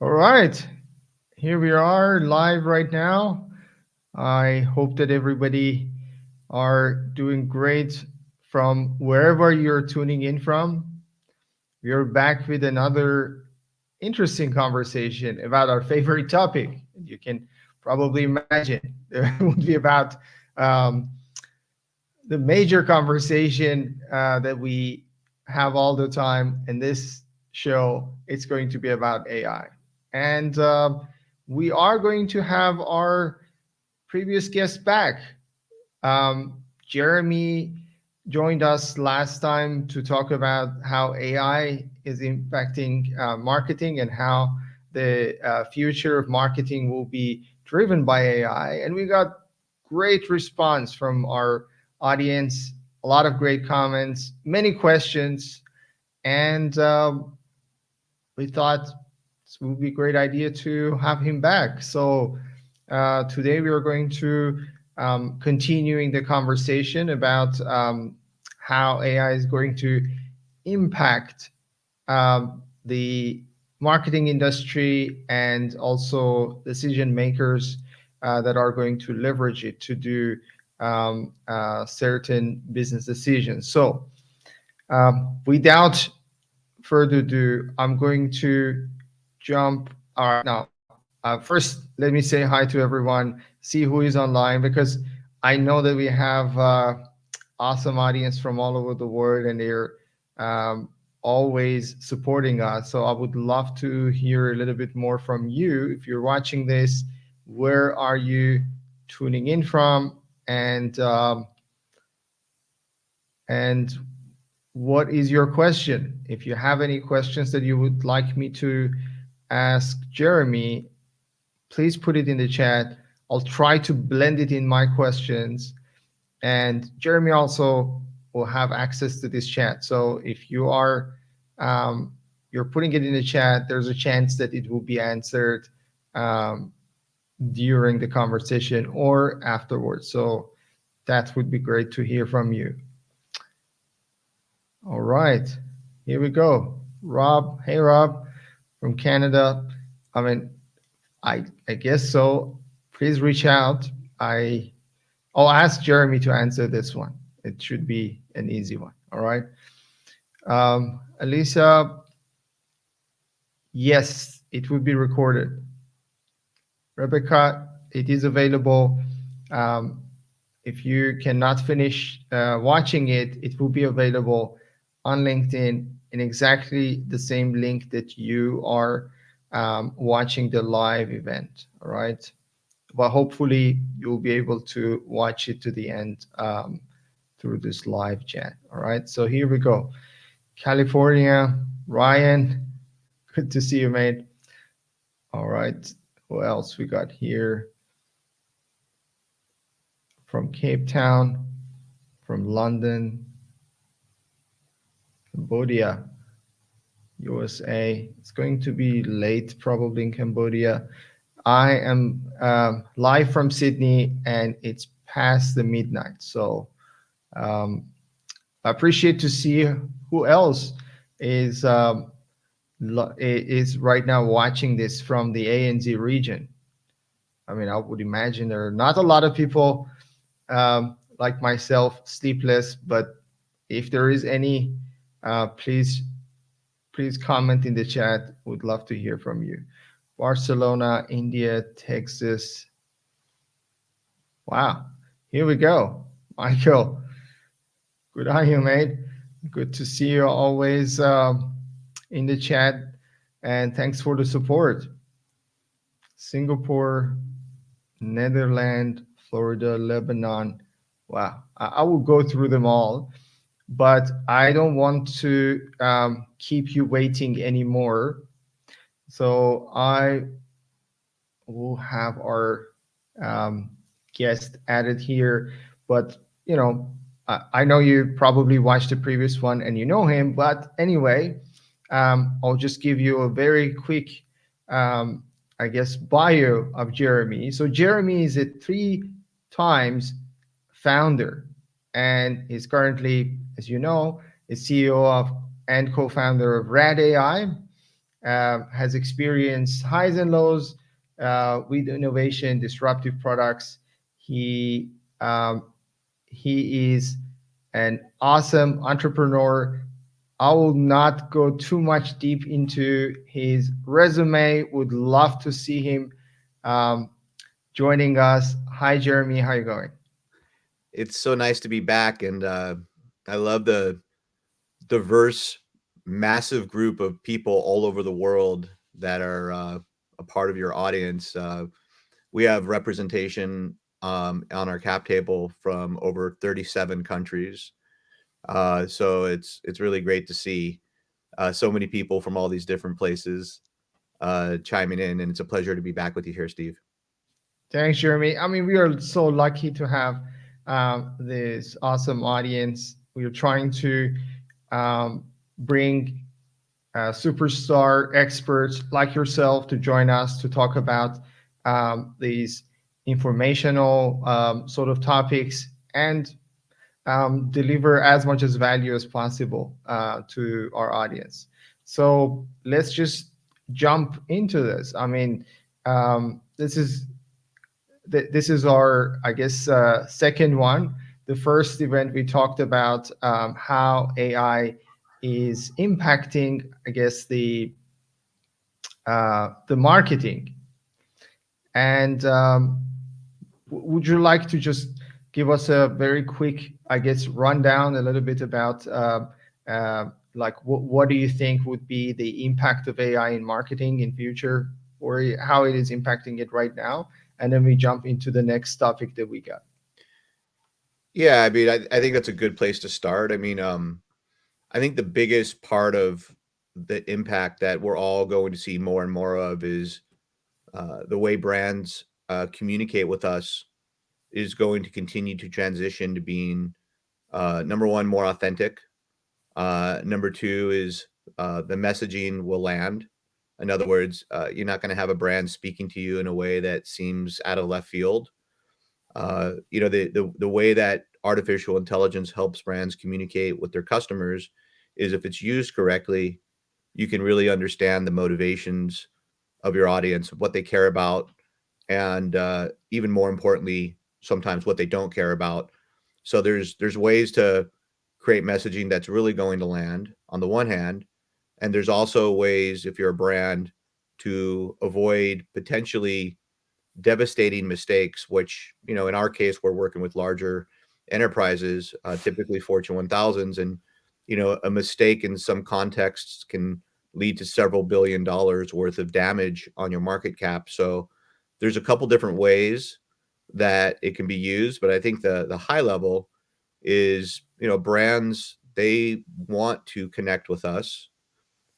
All right, here we are live right now. I hope that everybody are doing great from wherever you're tuning in from. We are back with another interesting conversation about our favorite topic. You can probably imagine it would be about um, the major conversation that we have all the time in this show. It's going to be about AI. And we are going to have our previous guest back. Jeremy joined us last time to talk about how AI is impacting marketing and how the future of marketing will be driven by AI. And we got great response from our audience, a lot of great comments, many questions, and we thought it would be a great idea to have him back. So today we are going to continuing the conversation about how AI is going to impact the marketing industry and also decision makers that are going to leverage it to do certain business decisions. So without further ado, I'm going to jump. All right, now, first, let me say hi to everyone, see who is online, because I know that we have awesome audience from all over the world, and they're um, always supporting us. So I would love to hear a little bit more from you. If you're watching this, where are you tuning in from, and what is your question? If you have any questions that you would like me to ask Jeremy, please put it in the chat. I'll try to blend it in my questions. And Jeremy also will have access to this chat. So if you are you're putting it in the chat, there's a chance that it will be answered um, during the conversation or afterwards. So that would be great to hear from you. All right, here we go. Rob, hey Rob from Canada. I mean, I guess so. Please reach out. I'll ask Jeremy to answer this one. It should be an easy one. All right. Elisa, yes, it will be recorded. Rebecca, it is available. Um, if you cannot finish watching it, it will be available on LinkedIn in exactly the same link that you are watching the live event. All right. But hopefully you'll be able to watch it to the end through this live chat. All right. So here we go. California, Ryan, good to see you, mate. All right. Who else we got here? From Cape Town, from London, Cambodia, USA. It's going to be late probably in Cambodia. I am live from Sydney and it's past the midnight. So um, I appreciate to see who else is is right now watching this from the ANZ region. I mean, I would imagine there are not a lot of people like myself sleepless, but if there is any, please comment in the chat. Would love to hear from you. Barcelona, India, Texas. Wow, here we go. Michael, good on you, mate. Good to see you always in the chat, and thanks for the support. Singapore, Netherlands, Florida, Lebanon. Wow, I will go through them all, but I don't want to keep you waiting anymore. So I will have our um, guest added here. But you know, I know you probably watched the previous one and you know him. But anyway, I'll just give you a very quick, um, I guess, bio of Jeremy. So Jeremy is a three times founder, and he's currently, as you know, is CEO of and co-founder of Rad AI. has experienced highs and lows with innovation, disruptive products. He um, he is an awesome entrepreneur. I will not go too much deep into his resume. Would love to see him um, joining us. Hi, Jeremy. How you going? It's so nice to be back, and I love the diverse, massive group of people all over the world that are a part of your audience. We have representation on our cap table from over 37 countries, so it's really great to see so many people from all these different places chiming in, and it's a pleasure to be back with you here, Steve. Thanks, Jeremy. I mean, we are so lucky to have this awesome audience. We are trying to bring superstar experts like yourself to join us to talk about these informational sort of topics and deliver as much as value as possible to our audience. So let's just jump into this. I mean, this is our, I guess, second one. The first event we talked about how AI is impacting, I guess, the marketing. And would you like to just give us a very quick, I guess, rundown a little bit about like what do you think would be the impact of AI in marketing in future, or how it is impacting it right now? And then we jump into the next topic that we got. Yeah, I mean, I think that's a good place to start. I mean, I think the biggest part of the impact that we're all going to see more and more of is the way brands communicate with us is going to continue to transition to being number one, more authentic. Number two is the messaging will land. In other words, you're not going to have a brand speaking to you in a way that seems out of left field. The way that artificial intelligence helps brands communicate with their customers is if it's used correctly, you can really understand the motivations of your audience, what they care about, and even more importantly, sometimes what they don't care about. So there's ways to create messaging that's really going to land on the one hand, and there's also ways if you're a brand to avoid potentially devastating mistakes, which, in our case, we're working with larger enterprises, typically Fortune 1000s. And, a mistake in some contexts can lead to several $billion worth of damage on your market cap. So there's a couple different ways that it can be used. But I think the high level is, brands, they want to connect with us.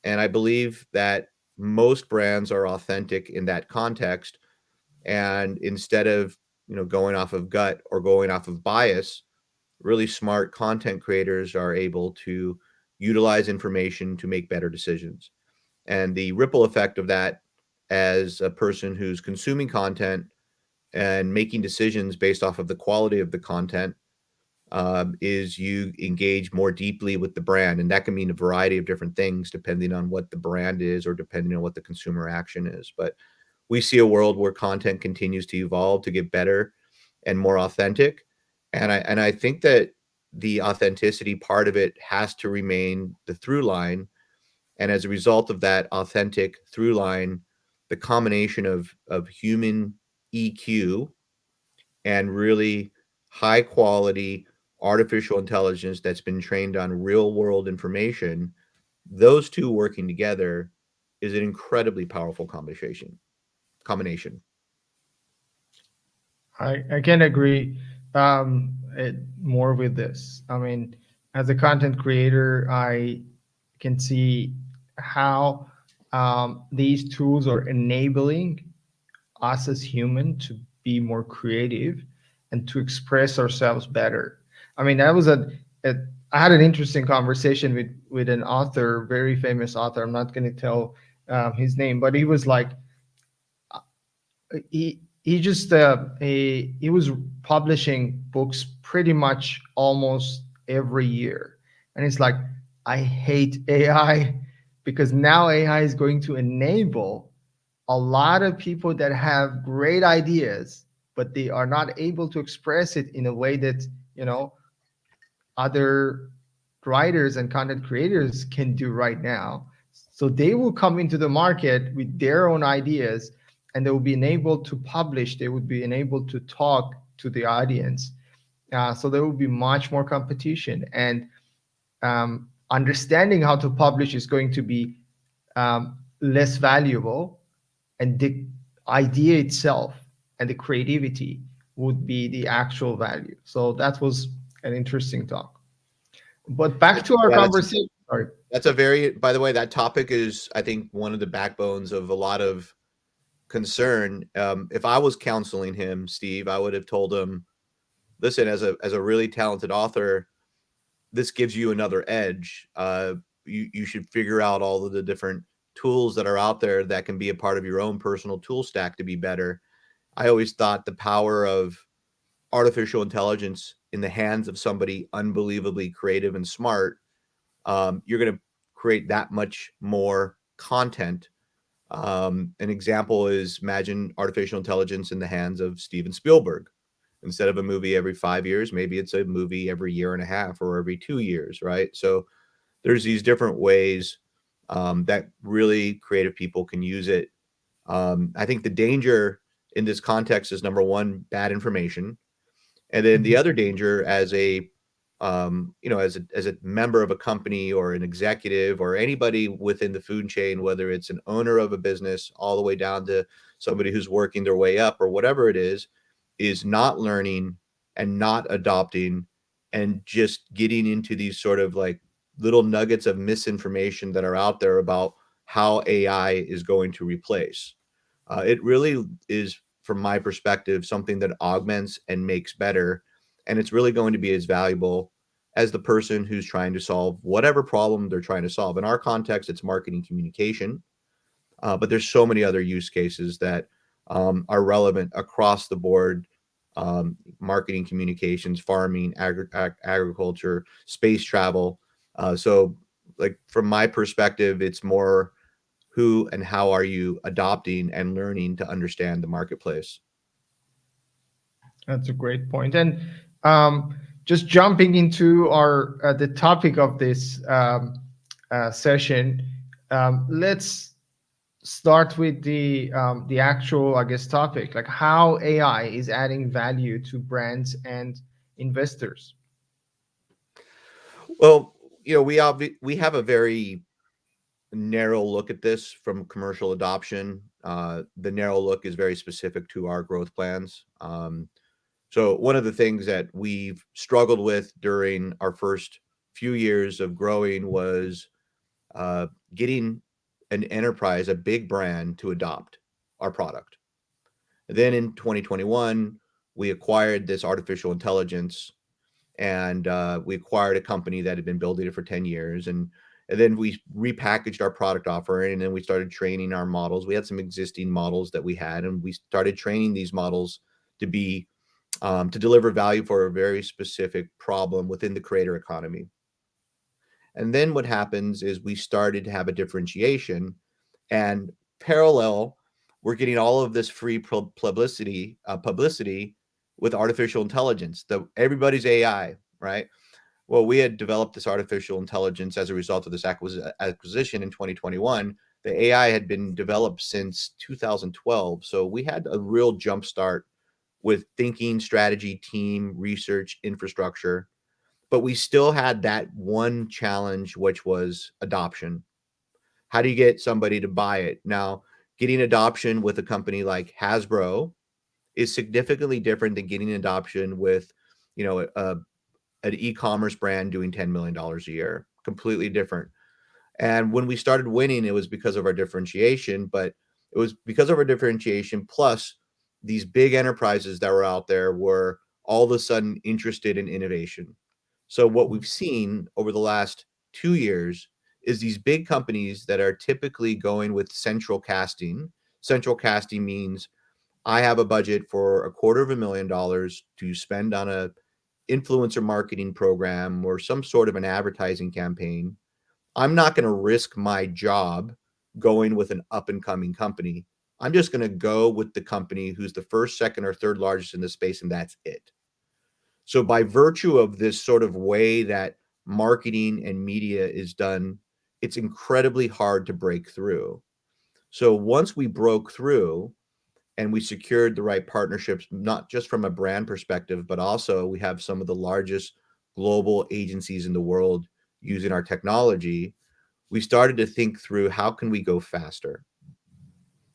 And I believe that most brands are authentic in that context, and instead of, going off of gut or going off of bias, really smart content creators are able to utilize information to make better decisions. And the ripple effect of that, as a person who's consuming content and making decisions based off of the quality of the content, is you engage more deeply with the brand. And that can mean a variety of different things depending on what the brand is or depending on what the consumer action is. But we see a world where content continues to evolve to get better and more authentic. And I think that the authenticity part of it has to remain the through line. And as a result of that authentic through line, the combination of human EQ and really high quality artificial intelligence that's been trained on real world information, those two working together is an incredibly powerful combination. I can agree more with this. I mean, as a content creator, I can see how these tools are enabling us as human to be more creative and to express ourselves better. I mean, that was a I had an interesting conversation with an author, very famous author. I'm not going to tell his name, but he was like, he just he was publishing books pretty much almost every year, and it's like, I hate AI because now AI is going to enable a lot of people that have great ideas, but they are not able to express it in a way that, you know, other writers and content creators can do right now. So they will come into the market with their own ideas, and they will be enabled to publish, they would be enabled to talk to the audience. So there will be much more competition, and understanding how to publish is going to be less valuable, and the idea itself and the creativity would be the actual value. So that was an interesting talk. But back to our Yeah, conversation. Sorry. that's a very, by the way, that topic is, I think, one of the backbones of a lot of concern. If I was counseling him, Steve, I would have told him, listen, as a really talented author, this gives you another edge. You should figure out all of the different tools that are out there that can be a part of your own personal tool stack to be better. I always thought the power of artificial intelligence in the hands of somebody unbelievably creative and smart, you're going to create that much more content. An example is, imagine artificial intelligence in the hands of Steven Spielberg. Instead of a movie every 5 years, maybe it's a movie every year and a half or every 2 years, right? So there's these different ways that really creative people can use it. I think the danger in this context is, number one, bad information. And then the Mhm. other danger, as a as a member of a company or an executive or anybody within the food chain, whether it's an owner of a business all the way down to somebody who's working their way up or whatever it is not learning and not adopting and just getting into these sort of like little nuggets of misinformation that are out there about how AI is going to replace. It really is, from my perspective, something that augments and makes better. And it's really going to be as valuable as the person who's trying to solve whatever problem they're trying to solve. In our context, it's marketing communication, but there's so many other use cases that are relevant across the board. Marketing communications, farming, agriculture, space travel. So, like, from my perspective, it's more who and how are you adopting and learning to understand the marketplace. That's a great point. And just jumping into our the topic of this session, let's start with the actual, I guess, topic, like how AI is adding value to brands and investors. Well, we have a very narrow look at this from commercial adoption. The narrow look is very specific to our growth plans. So one of the things that we've struggled with during our first few years of growing was uh, getting an enterprise, a big brand, to adopt our product. Then in 2021, we acquired this artificial intelligence, and we acquired a company that had been building it for 10 years. And then we repackaged our product offering, and then we started training our models. We had some existing models that we had, and we started training these models to be to deliver value for a very specific problem within the creator economy. And then what happens is we started to have a differentiation, and parallel, we're getting all of this free publicity with artificial intelligence. The everybody's AI, right? Well, we had developed this artificial intelligence as a result of this acquisition in 2021. The AI had been developed since 2012, so we had a real jump start with thinking, strategy, team, research, infrastructure. But we still had that one challenge, which was adoption. How do you get somebody to buy it? Now, getting adoption with a company like Hasbro is significantly different than getting adoption with, an e-commerce brand doing $10 million a year. Completely different. And when we started winning, it was because of our differentiation, but it was because of our differentiation. Plus, these big enterprises that were out there were all of a sudden interested in innovation. So, what we've seen over the last 2 years is these big companies that are typically going with central casting. Central casting means I have a budget for $250,000 to spend on a influencer marketing program or some sort of an advertising campaign. I'm not going to risk my job going with an up and coming company. I'm just going to go with the company who's the first, second, or third largest in the space, and that's it. So, by virtue of this sort of way that marketing and media is done, it's incredibly hard to break through. So, once we broke through and we secured the right partnerships, not just from a brand perspective, but also we have some of the largest global agencies in the world using our technology, we started to think through how can we go faster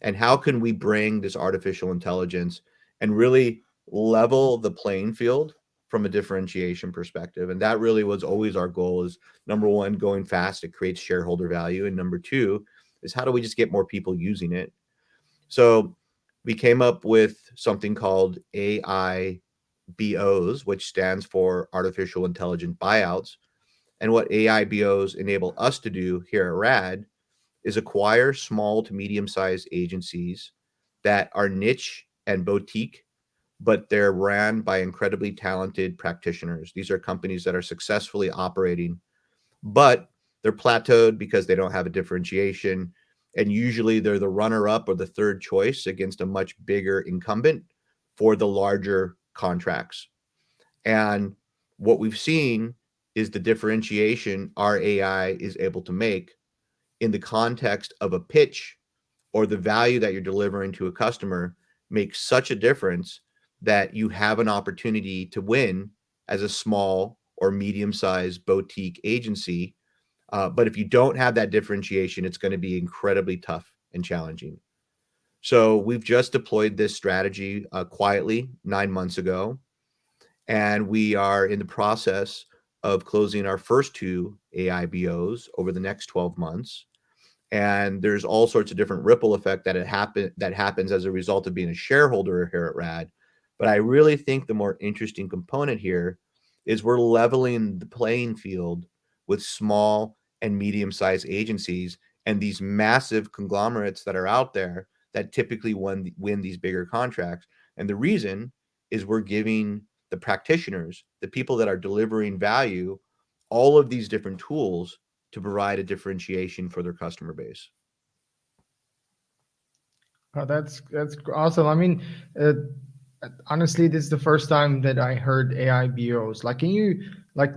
and how can we bring this artificial intelligence and really level the playing field from a differentiation perspective. And that really was always our goal: is number one, going fast, it creates shareholder value, and number two is how do we just get more people using it. So we came up with something called AIBOs, which stands for artificial intelligent buyouts. And what AIBOs enable us to do here at RAD is acquire small to medium sized agencies that are niche and boutique, but they're ran by incredibly talented practitioners. These are companies that are successfully operating, but they're plateaued because they don't have a differentiation. And usually they're the runner up or the third choice against a much bigger incumbent for the larger contracts. And what we've seen is the differentiation our AI is able to make in the context of a pitch or the value that you're delivering to a customer makes such a difference that you have an opportunity to win as a small or medium sized boutique agency. But if you don't have that differentiation, it's going to be incredibly tough and challenging. So we've just deployed this strategy quietly 9 months ago, and we are in the process of closing our first two AIBOs over the next 12 months. And there's all sorts of different ripple effect that happens as a result of being a shareholder here at Rad. But I really think the more interesting component here is we're leveling the playing field with small and medium-sized agencies and these massive conglomerates that are out there that typically win these bigger contracts. And the reason is we're giving the practitioners, the people that are delivering value, all of these different tools to provide a differentiation for their customer base. Oh, that's awesome. I mean, uh, honestly, this is the first time that I heard AIBOs. Like, can you like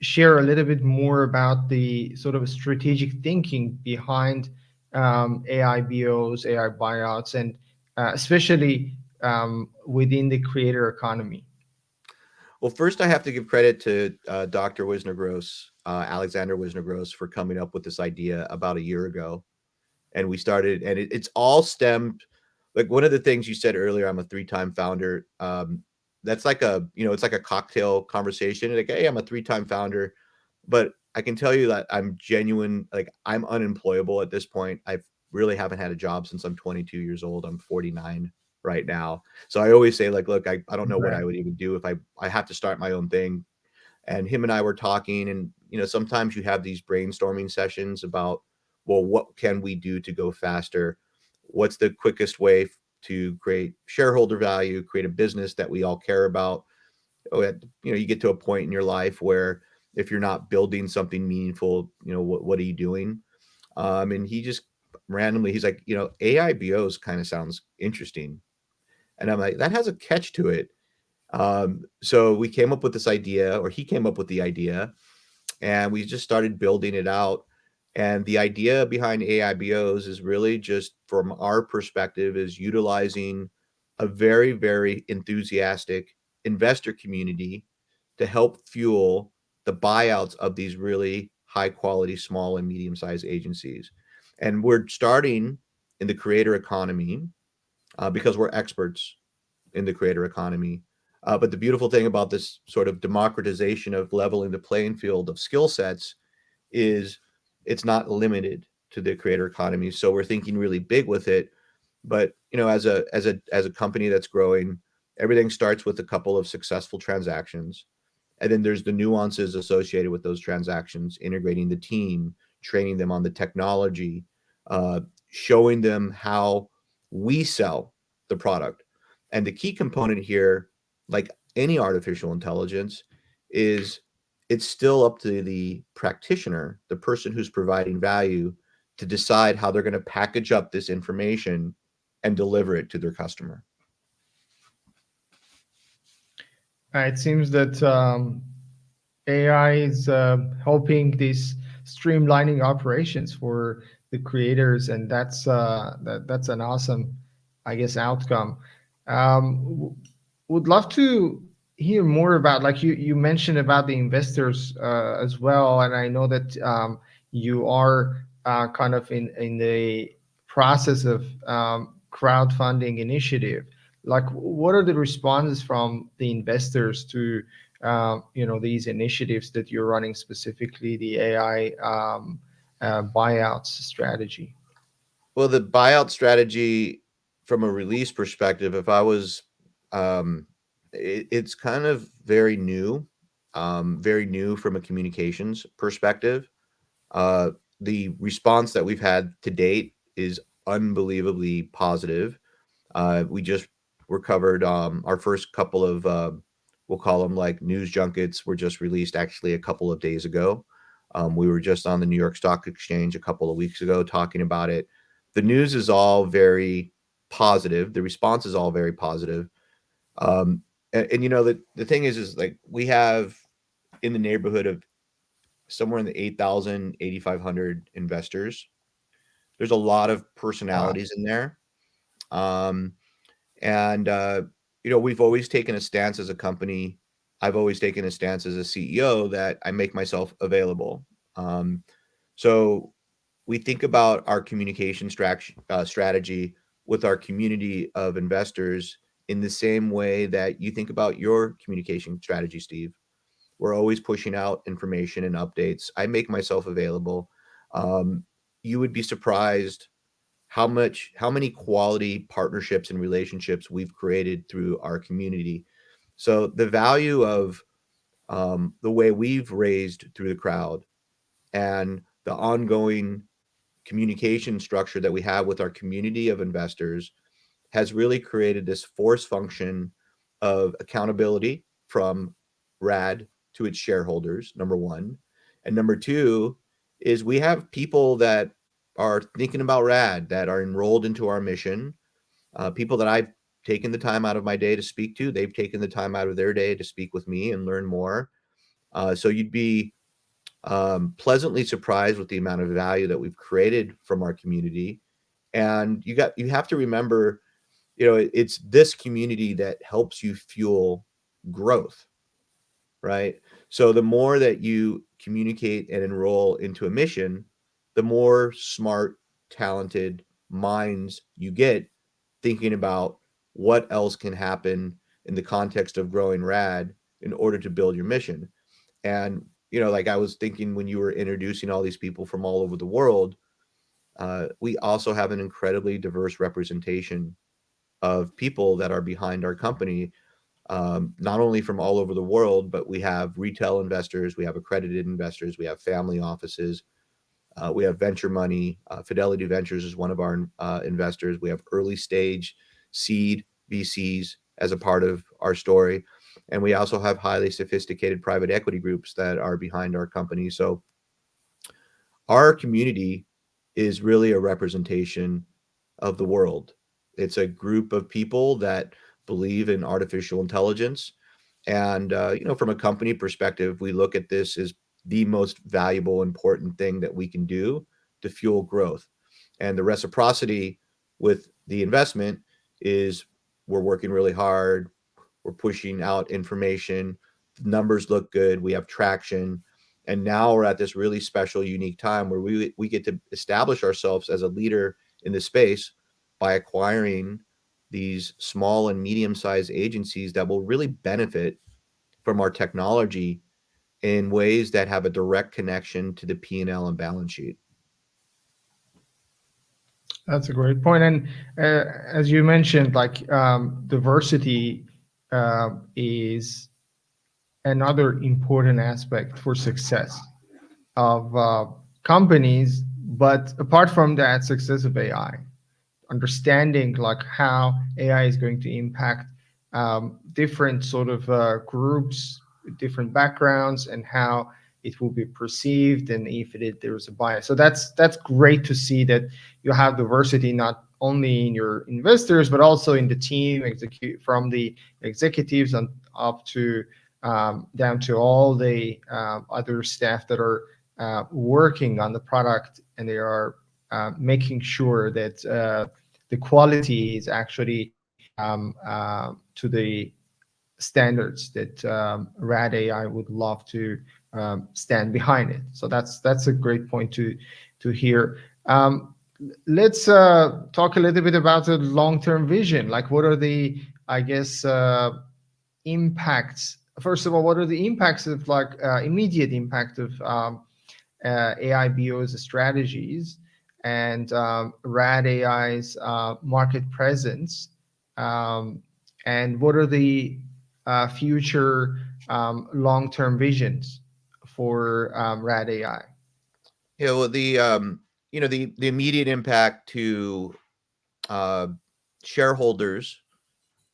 share a little bit more about the sort of strategic thinking behind AIBOs, AI buyouts, and especially within the creator economy? Well, first, I have to give credit to Dr. Wisner Gross, Alexander Wisner Gross, for coming up with this idea about a year ago. And we started, and it's all stemmed. Like one of the things you said earlier, I'm a three-time founder. That's like it's like a cocktail conversation. Like, hey, I'm a three-time founder, but I can tell you that I'm genuine. Like, I'm unemployable at this point. I really haven't had a job since I'm 22 years old. I'm 49 right now. So I always say, like, look, I don't know what Right. I would even do if I have to start my own thing. And him and I were talking, and sometimes you have these brainstorming sessions about, well, what can we do to go faster? What's the quickest way to create shareholder value, create a business that we all care about? You get to a point in your life where if you're not building something meaningful, what are you doing? And he just randomly, he's like, AIBOs kind of sounds interesting. And I'm like, that has a catch to it. So we came up with this idea, or he came up with the idea, and we just started building it out. And the idea behind AIBOs is really just from our perspective is utilizing a very, very enthusiastic investor community to help fuel the buyouts of these really high quality small and medium sized agencies. And we're starting in the creator economy because we're experts in the creator economy. But the beautiful thing about this sort of democratization of leveling the playing field of skill sets is it's not limited to the creator economy. So we're thinking really big with it. But as a company that's growing, everything starts with a couple of successful transactions, and then there's the nuances associated with those transactions, integrating the team, training them on the technology, uh, showing them how we sell the product. And the key component here, like any artificial intelligence, is it's still up to the practitioner, the person who's providing value, to decide how they're going to package up this information and deliver it to their customer. It seems that AI is helping this streamlining operations for the creators, and that's an awesome, I guess, outcome. Would love to hear more about, like you mentioned about the investors as well, and I know that you are kind of in the process of crowdfunding initiative. Like, what are the responses from the investors to these initiatives that you're running, specifically the AI buyouts strategy? Well, the buyout strategy from a release perspective, if I was, it's kind of very new from a communications perspective. Uh, the response that we've had to date is unbelievably positive. We just were covered. Our first couple of, we'll call them like news junkets, were just released actually a couple of days ago. We were just on the New York Stock Exchange a couple of weeks ago talking about it. The news is all very positive. The response is all very positive. And you know, the thing is like we have in the neighborhood of somewhere in the 8,000, 8,500 investors. There's a lot of Wow. personalities in there. Um, And, you know, we've always taken a stance as a company. I've always taken a stance as a CEO that I make myself available. Um, so we think about our communication strategy with our community of investors in the same way that you think about your communication strategy, Steve. We're always pushing out information and updates. I make myself available. Um, you would be surprised how many quality partnerships and relationships we've created through our community. So the value of the way we've raised through the crowd and the ongoing communication structure that we have with our community of investors has really created this force function of accountability from RAD to its shareholders, number one. And number two is we have people that are thinking about RAD, that are enrolled into our mission, people that I've taken the time out of my day to speak to. They've taken the time out of their day to speak with me and learn more. So you'd be pleasantly surprised with the amount of value that we've created from our community. And you have to remember, you know, it's this community that helps you fuel growth, right? So the more that you communicate and enroll into a mission, the more smart, talented minds you get thinking about what else can happen in the context of growing rad in order to build your mission. And you know, like I was thinking when you were introducing all these people from all over the world, we also have an incredibly diverse representation of people that are behind our company, not only from all over the world, but we have retail investors, we have accredited investors, we have family offices, we have venture money. Fidelity Ventures is one of our investors. We have early stage seed VCs as a part of our story. And we also have highly sophisticated private equity groups that are behind our company. So our community is really a representation of the world. It's a group of people that believe in artificial intelligence. And, you know, from a company perspective, we look at this as the most valuable, important thing that we can do to fuel growth. And the reciprocity with the investment is we're working really hard, we're pushing out information, the numbers look good, we have traction. And now we're at this really special, unique time where we get to establish ourselves as a leader in this space by acquiring these small and medium-sized agencies that will really benefit from our technology in ways that have a direct connection to the P&L and L and balance sheet. That's a great point. And as you mentioned, like diversity is another important aspect for success of companies. But apart from that, success of AI, understanding like how AI is going to impact different sort of groups different backgrounds and how it will be perceived, and if there's a bias. So that's great to see that you have diversity not only in your investors but also in the team, from the executives and up to down to all the other staff that are working on the product, and they are making sure that the quality is actually to the standards that RAD AI would love to stand behind it. So that's a great point to hear. Let's talk a little bit about the long-term vision. Like, what are the, I guess, impacts? First of all, what are the impacts of, like, immediate impact of AI BO's strategies and RAD AI's market presence, and what are the future long-term visions for RAD AI? Yeah, well, the immediate impact to uh, shareholders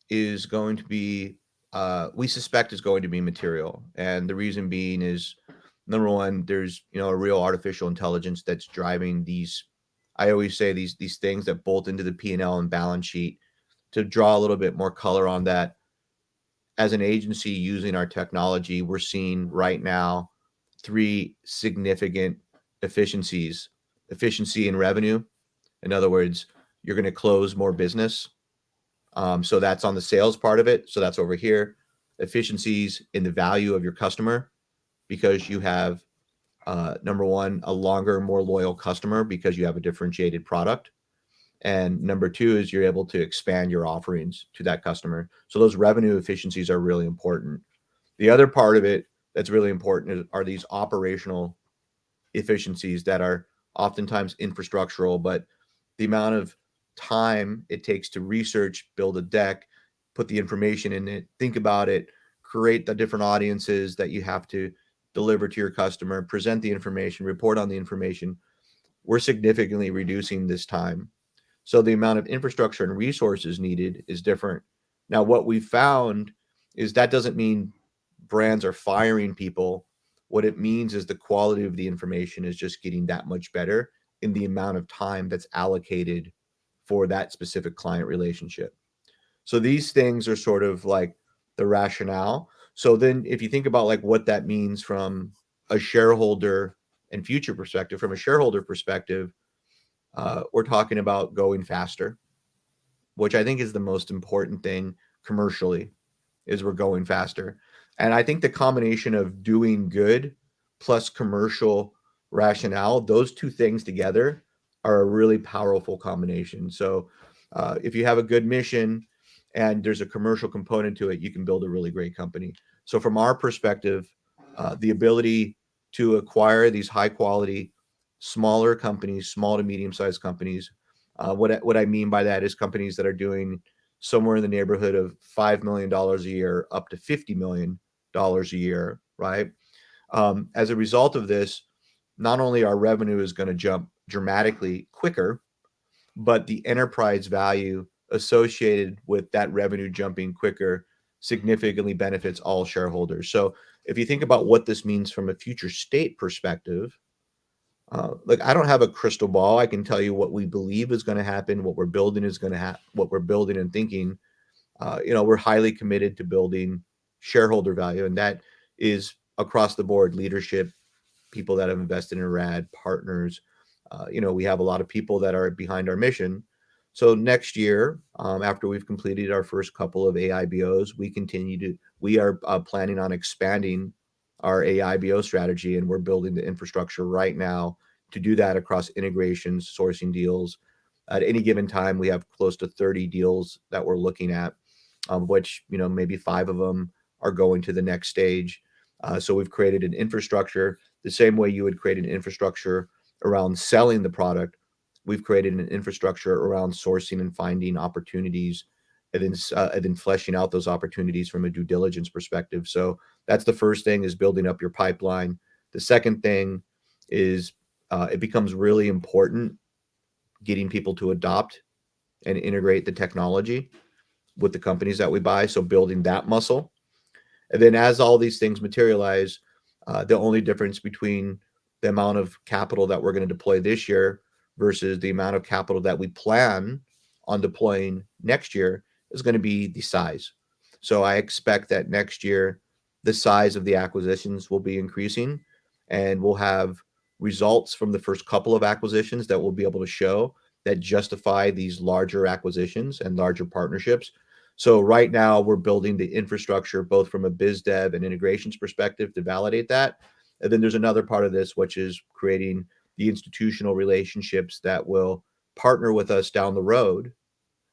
is going to be, we suspect is going to be material. And the reason being is, number one, there's, a real artificial intelligence that's driving these, I always say, these things that bolt into the P&L and balance sheet. To draw a little bit more color on that, as an agency using our technology, we're seeing right now three significant efficiencies. Efficiency in revenue. In other words, you're going to close more business. So that's on the sales part of it. So that's over here. Efficiencies in the value of your customer, because you have, number one, a longer, more loyal customer because you have a differentiated product. And number two is you're able to expand your offerings to that customer. So those revenue efficiencies are really important. The other part of it that's really important are these operational efficiencies that are oftentimes infrastructural, but the amount of time it takes to research, build a deck, put the information in it, think about it, create the different audiences that you have to deliver to your customer, present the information, report on the information. We're significantly reducing this time. So the amount of infrastructure and resources needed is different. Now, what we found is that doesn't mean brands are firing people. What it means is the quality of the information is just getting that much better in the amount of time that's allocated for that specific client relationship. So these things are sort of like the rationale. So then if you think about like what that means from a shareholder and future perspective, from a shareholder perspective, we're talking about going faster, which I think is the most important thing commercially, is we're going faster. And I think the combination of doing good plus commercial rationale, those two things together are a really powerful combination. So if you have a good mission and there's a commercial component to it, you can build a really great company. So from our perspective, the ability to acquire these high quality, smaller companies, small to medium sized companies. What I mean by that is companies that are doing somewhere in the neighborhood of $5 million a year up to $50 million a year, right? As a result of this, not only our revenue is going to jump dramatically quicker, but the enterprise value associated with that revenue jumping quicker significantly benefits all shareholders. So if you think about what this means from a future state perspective, like, I don't have a crystal ball. I can tell you what we believe is going to happen, what we're building is going to happen, what we're building and thinking. We're highly committed to building shareholder value, and that is across the board: leadership, people that have invested in RAD, partners. We have a lot of people that are behind our mission. So next year, after we've completed our first couple of AIBOs, we are planning on expanding our AIBO strategy, and we're building the infrastructure right now to do that across integrations, sourcing deals. At any given time, we have close to 30 deals that we're looking at, which, maybe 5 of them are going to the next stage. So we've created an infrastructure the same way you would create an infrastructure around selling the product. We've created an infrastructure around sourcing and finding opportunities, and then fleshing out those opportunities from a due diligence perspective. So that's the first thing, is building up your pipeline. The second thing is it becomes really important getting people to adopt and integrate the technology with the companies that we buy. So building that muscle. And then as all these things materialize, the only difference between the amount of capital that we're going to deploy this year versus the amount of capital that we plan on deploying next year is going to be the size. So I expect that next year, the size of the acquisitions will be increasing, and we'll have results from the first couple of acquisitions that we'll be able to show that justify these larger acquisitions and larger partnerships. So right now we're building the infrastructure both from a biz dev and integrations perspective to validate that. And then there's another part of this, which is creating the institutional relationships that will partner with us down the road.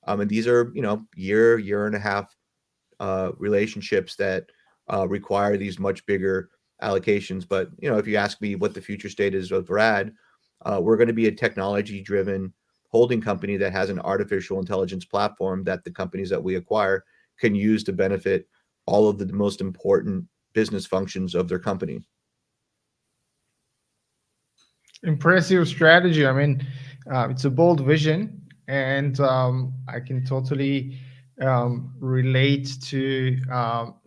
And these are, year and a half relationships that require these much bigger allocations. But if you ask me what the future state is of Rad, we're going to be a technology-driven holding company that has an artificial intelligence platform that the companies that we acquire can use to benefit all of the most important business functions of their company. Impressive strategy. I mean, it's a bold vision, and I can totally relate to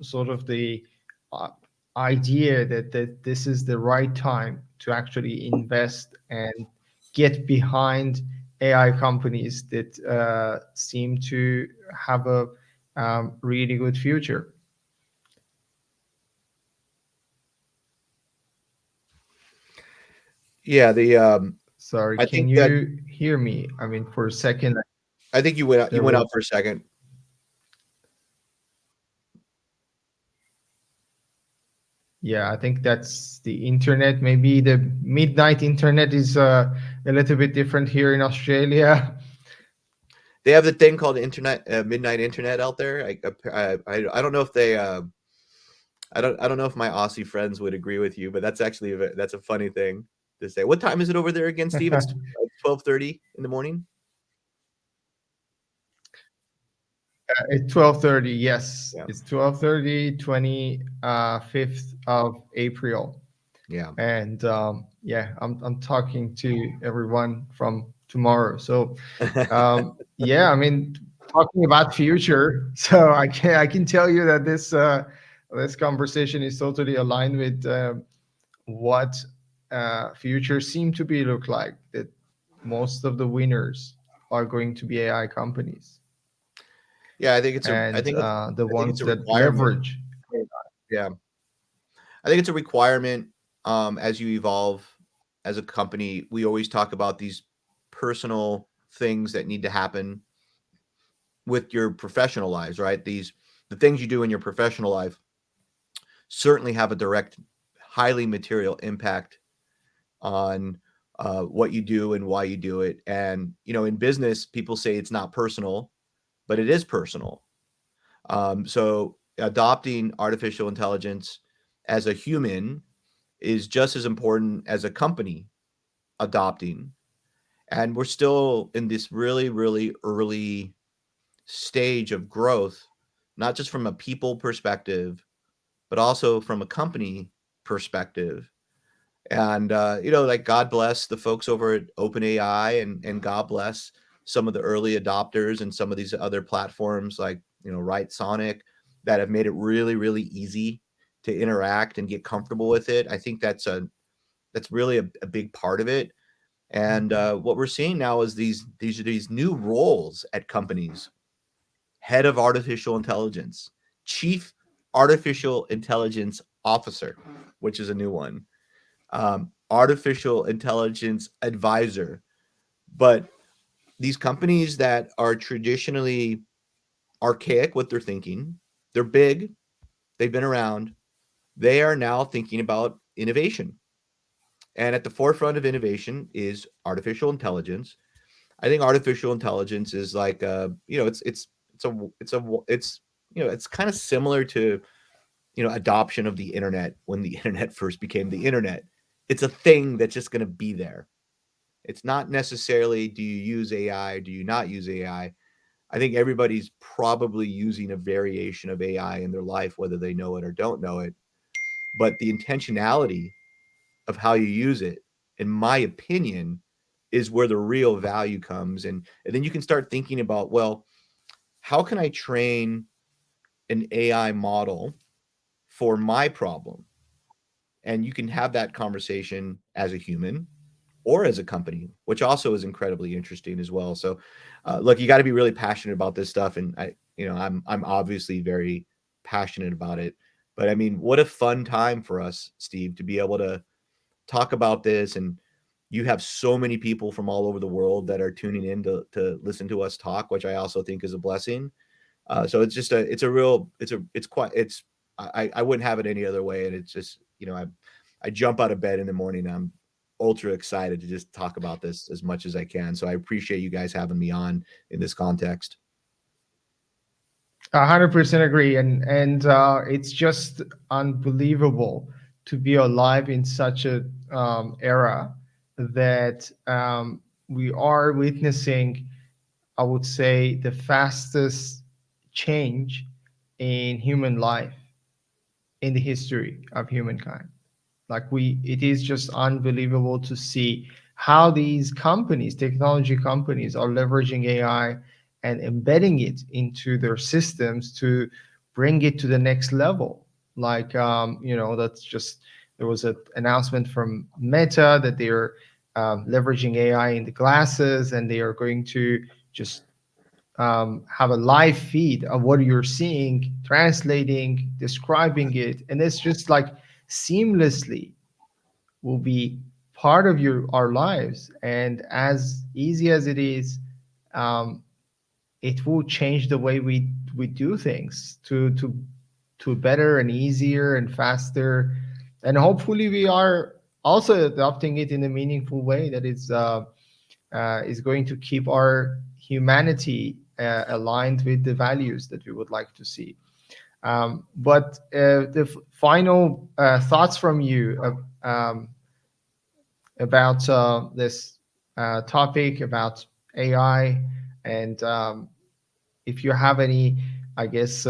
sort of the uh, idea that this is the right time to actually invest and get behind AI companies that seem to have a really good future. Yeah, Sorry, I can think that you hear me? I mean, for a second, I think you went out, there was. for a second. Yeah, I think that's the internet. Maybe the midnight internet is a little bit different here in Australia. They have the thing called internet, midnight internet out there. I don't know if they I don't know if my Aussie friends would agree with you, but that's actually that's a funny thing to say. What time is it over there again, Steve? It's like 12:30 in the morning. It's 12:30. Yes, Yeah, it's 12:30, 25th of April. yeah. And yeah, I'm talking to everyone from tomorrow. So yeah, I mean, talking about future. So I can tell you that this conversation is totally aligned with what future seem to be look like. That most of the winners are going to be AI companies, Yeah, and the I think it's ones a that requirement. leverage. Yeah. I think it's a requirement as you evolve as a company. We always talk about these personal things that need to happen with your professional lives, right? The things you do in your professional life certainly have a direct, highly material impact on what you do and why you do it. And in business, people say it's not personal, but it is personal. So adopting artificial intelligence as a human is just as important as a company adopting. And we're still in this really, really early stage of growth, not just from a people perspective, but also from a company perspective. And like God bless the folks over at OpenAI, and God bless some of the early adopters and some of these other platforms like Right Sonic that have made it really, really easy to interact and get comfortable with it. I think that's really a big part of it. And what we're seeing now is these new roles at companies: head of artificial intelligence, chief artificial intelligence officer, which is a new one, artificial intelligence advisor. But these companies that are traditionally archaic with their thinking, they're big, they've been around, they are now thinking about innovation. And at the forefront of innovation is artificial intelligence. I think artificial intelligence is like it's kind of similar to adoption of the internet when the internet first became the internet. It's a thing that's just going to be there. It's not necessarily do you use AI, do you not use AI. I think everybody's probably using a variation of AI in their life, whether they know it or don't know it. But the intentionality of how you use it, in my opinion, is where the real value comes. And then you can start thinking about, well, how can I train an AI model for my problem. And you can have that conversation as a human or as a company, which also is incredibly interesting as well. So, look, you got to be really passionate about this stuff, and I'm obviously very passionate about it. But I mean, what a fun time for us, Steve, to be able to talk about this. And you have so many people from all over the world that are tuning in to listen to us talk, which I also think is a blessing. So it's just I wouldn't have it any other way. And it's just, I jump out of bed in the morning. I'm ultra excited to just talk about this as much as I can. So I appreciate you guys having me on in this context. 100% agree, and it's just unbelievable to be alive in such a era that we are witnessing, I would say, the fastest change in human life in the history of humankind. Like it is just unbelievable to see how these companies, technology companies, are leveraging AI and embedding it into their systems to bring it to the next level. Like, that's just, there was an announcement from Meta that they are leveraging AI in the glasses, and they are going to just have a live feed of what you're seeing, translating, describing it, and it's just like seamlessly will be part of our lives. And as easy as it is, um, it will change the way we do things to better and easier and faster. And hopefully we are also adopting it in a meaningful way that is going to keep our humanity aligned with the values that we would like to see. But the final thoughts from you about this topic about AI, and if you have any, I guess,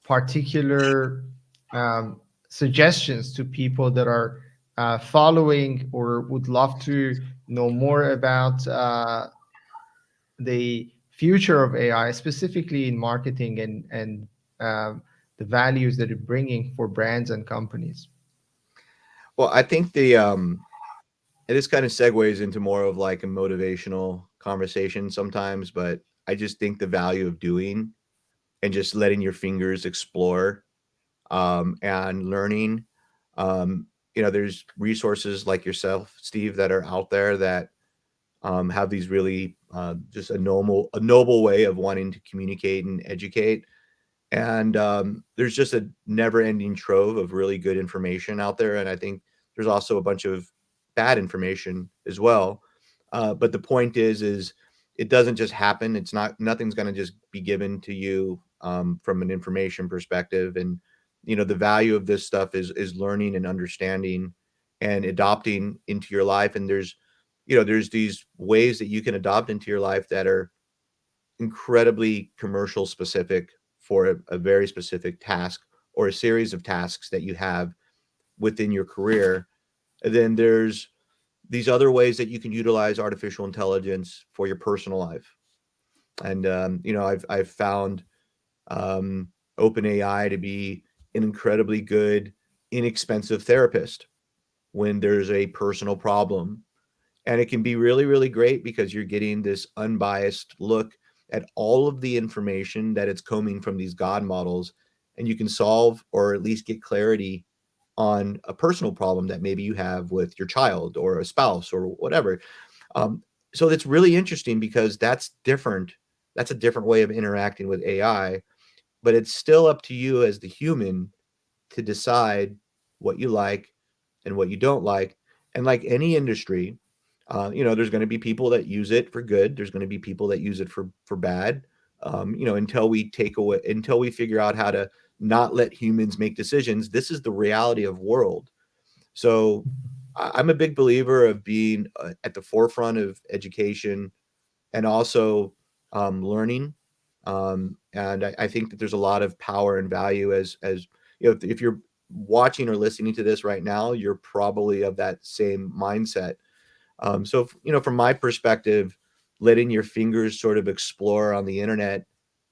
particular um, suggestions to people that are following or would love to know more about the future of AI, specifically in marketing and the values that it's bringing for brands and companies. Well, I think and this kind of segues into more of like a motivational conversation sometimes, but I just think the value of doing and just letting your fingers explore, and learning. Um, there's resources like yourself, Steve, that are out there that have these really just a noble way of wanting to communicate and educate. And there's just a never-ending trove of really good information out there. And I think there's also a bunch of bad information as well. But the point is it doesn't just happen. It's not nothing's going to just be given to you from an information perspective. And the value of this stuff is learning and understanding and adopting into your life. And there's these ways that you can adopt into your life that are incredibly commercial specific for a very specific task or a series of tasks that you have within your career. And then there's these other ways that you can utilize artificial intelligence for your personal life. And I've found OpenAI to be an incredibly good, inexpensive therapist when there's a personal problem. And it can be really, really great because you're getting this unbiased look at all of the information that it's combing from these God models, and you can solve or at least get clarity on a personal problem that maybe you have with your child or a spouse or whatever. Um, so it's really interesting because that's different. That's a different way of interacting with AI, but it's still up to you as the human to decide what you like and what you don't like. And like any industry, there's going to be people that use it for good. There's going to be people that use it for bad. Until we figure out how to not let humans make decisions. This is the reality of world. So I'm a big believer of being at the forefront of education and also learning. And I think that there's a lot of power and value as if you're watching or listening to this right now, you're probably of that same mindset. So from my perspective, letting your fingers sort of explore on the internet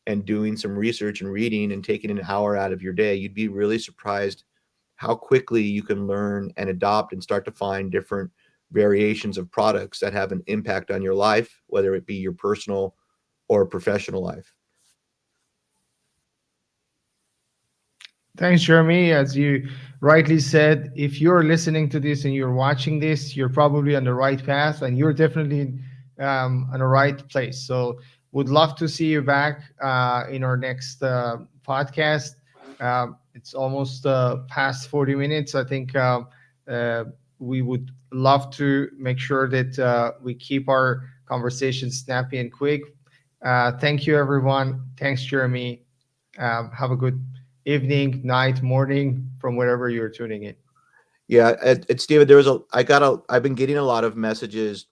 and doing some research and reading and taking an hour out of your day, you'd be really surprised how quickly you can learn and adopt and start to find different variations of products that have an impact on your life, whether it be your personal or professional life. Thanks, Jeremy. As you rightly said, if you're listening to this and you're watching this, you're probably on the right path and you're definitely on the right place. So, would love to see you back in our next podcast. It's almost past 40 minutes. I think uh, we would love to make sure that we keep our conversation snappy and quick. Thank you, everyone. Thanks, Jeremy. Have a good evening, night, morning from wherever you're tuning in. Yeah, it's David. I've been getting a lot of messages